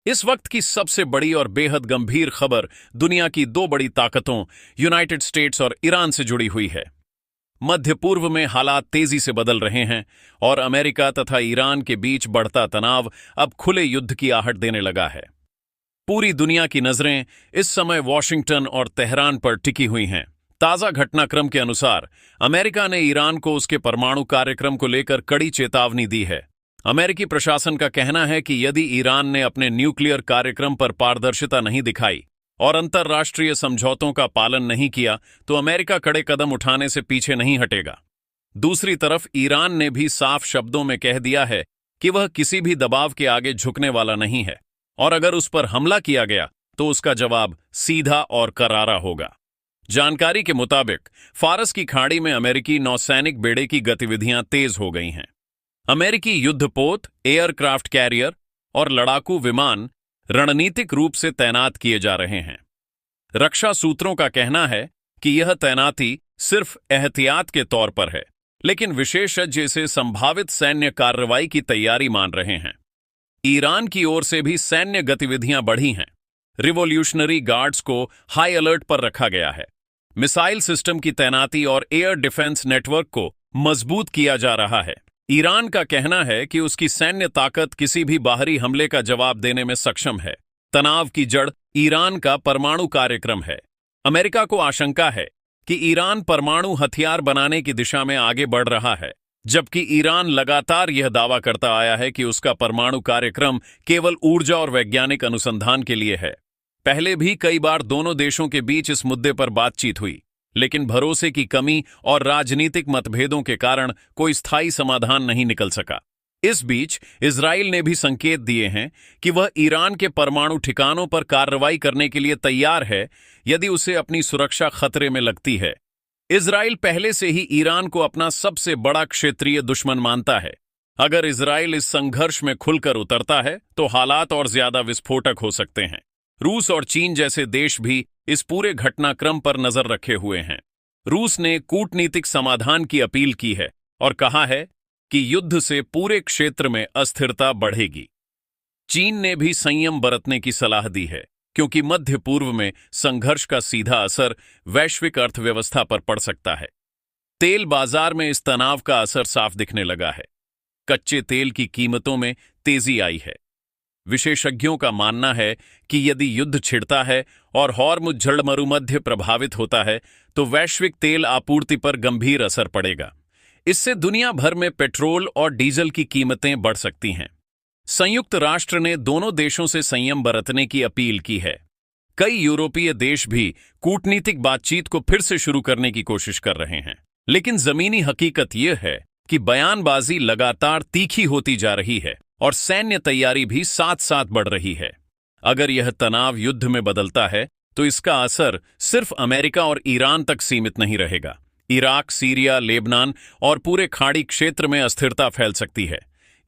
इस वक्त की सबसे बड़ी और बेहद गंभीर खबर दुनिया की दो बड़ी ताकतों यूनाइटेड स्टेट्स और ईरान से जुड़ी हुई है। मध्य पूर्व में हालात तेजी से बदल रहे हैं और अमेरिका तथा ईरान के बीच बढ़ता तनाव अब खुले युद्ध की आहट देने लगा है। पूरी दुनिया की नजरें इस समय वॉशिंगटन और तेहरान पर टिकी हुई हैं। ताजा घटनाक्रम के अनुसार अमेरिका ने ईरान को उसके परमाणु कार्यक्रम को लेकर कड़ी चेतावनी दी है। अमेरिकी प्रशासन का कहना है कि यदि ईरान ने अपने न्यूक्लियर कार्यक्रम पर पारदर्शिता नहीं दिखाई और अंतर्राष्ट्रीय समझौतों का पालन नहीं किया तो अमेरिका कड़े कदम उठाने से पीछे नहीं हटेगा। दूसरी तरफ ईरान ने भी साफ शब्दों में कह दिया है कि वह किसी भी दबाव के आगे झुकने वाला नहीं है और अगर उस पर हमला किया गया तो उसका जवाब सीधा और करारा होगा। जानकारी के मुताबिक फारस की खाड़ी में अमेरिकी नौसैनिक बेड़े की गतिविधियां तेज हो गई हैं। अमेरिकी युद्धपोत, एयरक्राफ्ट कैरियर और लड़ाकू विमान रणनीतिक रूप से तैनात किए जा रहे हैं। रक्षा सूत्रों का कहना है कि यह तैनाती सिर्फ एहतियात के तौर पर है, लेकिन विशेषज्ञ इसे संभावित सैन्य कार्रवाई की तैयारी मान रहे हैं। ईरान की ओर से भी सैन्य गतिविधियां बढ़ी हैं। रिवॉल्यूशनरी गार्ड्स को हाई अलर्ट पर रखा गया है। मिसाइल सिस्टम की तैनाती और एयर डिफेंस नेटवर्क को मजबूत किया जा रहा है। ईरान का कहना है कि उसकी सैन्य ताकत किसी भी बाहरी हमले का जवाब देने में सक्षम है। तनाव की जड़ ईरान का परमाणु कार्यक्रम है। अमेरिका को आशंका है कि ईरान परमाणु हथियार बनाने की दिशा में आगे बढ़ रहा है, जबकि ईरान लगातार यह दावा करता आया है कि उसका परमाणु कार्यक्रम केवल ऊर्जा और वैज्ञानिक अनुसंधान के लिए है। पहले भी कई बार दोनों देशों के बीच इस मुद्दे पर बातचीत हुई, लेकिन भरोसे की कमी और राजनीतिक मतभेदों के कारण कोई स्थायी समाधान नहीं निकल सका। इस बीच इजराइल ने भी संकेत दिए हैं कि वह ईरान के परमाणु ठिकानों पर कार्रवाई करने के लिए तैयार है यदि उसे अपनी सुरक्षा खतरे में लगती है। इजराइल पहले से ही ईरान को अपना सबसे बड़ा क्षेत्रीय दुश्मन मानता है। अगर इजराइल इस संघर्ष में खुलकर उतरता है तो हालात और ज्यादा विस्फोटक हो सकते हैं। रूस और चीन जैसे देश भी इस पूरे घटनाक्रम पर नजर रखे हुए हैं। रूस ने कूटनीतिक समाधान की अपील की है और कहा है कि युद्ध से पूरे क्षेत्र में अस्थिरता बढ़ेगी। चीन ने भी संयम बरतने की सलाह दी है, क्योंकि मध्य पूर्व में संघर्ष का सीधा असर वैश्विक अर्थव्यवस्था पर पड़ सकता है। तेल बाजार में इस तनाव का असर साफ दिखने लगा है। कच्चे तेल की कीमतों में तेजी आई है। विशेषज्ञों का मानना है कि यदि युद्ध छिड़ता है और हॉर्मुज़ जलमरुमध्य प्रभावित होता है तो वैश्विक तेल आपूर्ति पर गंभीर असर पड़ेगा। इससे दुनिया भर में पेट्रोल और डीजल की कीमतें बढ़ सकती हैं। संयुक्त राष्ट्र ने दोनों देशों से संयम बरतने की अपील की है। कई यूरोपीय देश भी कूटनीतिक बातचीत को फिर से शुरू करने की कोशिश कर रहे हैं, लेकिन जमीनी हकीकत यह है कि बयानबाजी लगातार तीखी होती जा रही है और सैन्य तैयारी भी साथ साथ बढ़ रही है। अगर यह तनाव युद्ध में बदलता है तो इसका असर सिर्फ अमेरिका और ईरान तक सीमित नहीं रहेगा। इराक, सीरिया, लेबनान और पूरे खाड़ी क्षेत्र में अस्थिरता फैल सकती है।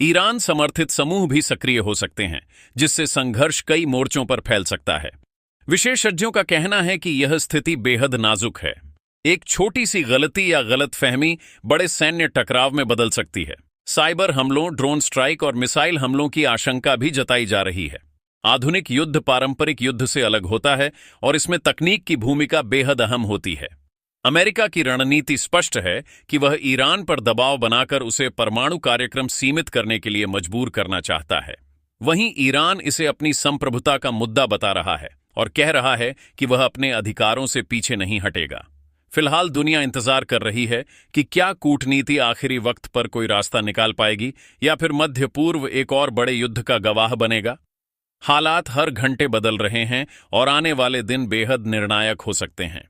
ईरान समर्थित समूह भी सक्रिय हो सकते हैं, जिससे संघर्ष कई मोर्चों पर फैल सकता है। विशेषज्ञों का कहना है कि यह स्थिति बेहद नाजुक है। एक छोटी सी गलती या गलतफहमी बड़े सैन्य टकराव में बदल सकती है। साइबर हमलों, ड्रोन स्ट्राइक और मिसाइल हमलों की आशंका भी जताई जा रही है। आधुनिक युद्ध पारंपरिक युद्ध से अलग होता है और इसमें तकनीक की भूमिका बेहद अहम होती है। अमेरिका की रणनीति स्पष्ट है कि वह ईरान पर दबाव बनाकर उसे परमाणु कार्यक्रम सीमित करने के लिए मजबूर करना चाहता है। वहीं ईरान इसे अपनी संप्रभुता का मुद्दा बता रहा है और कह रहा है कि वह अपने अधिकारों से पीछे नहीं हटेगा। फिलहाल दुनिया इंतजार कर रही है कि क्या कूटनीति आखिरी वक्त पर कोई रास्ता निकाल पाएगी या फिर मध्य पूर्व एक और बड़े युद्ध का गवाह बनेगा। हालात हर घंटे बदल रहे हैं और आने वाले दिन बेहद निर्णायक हो सकते हैं।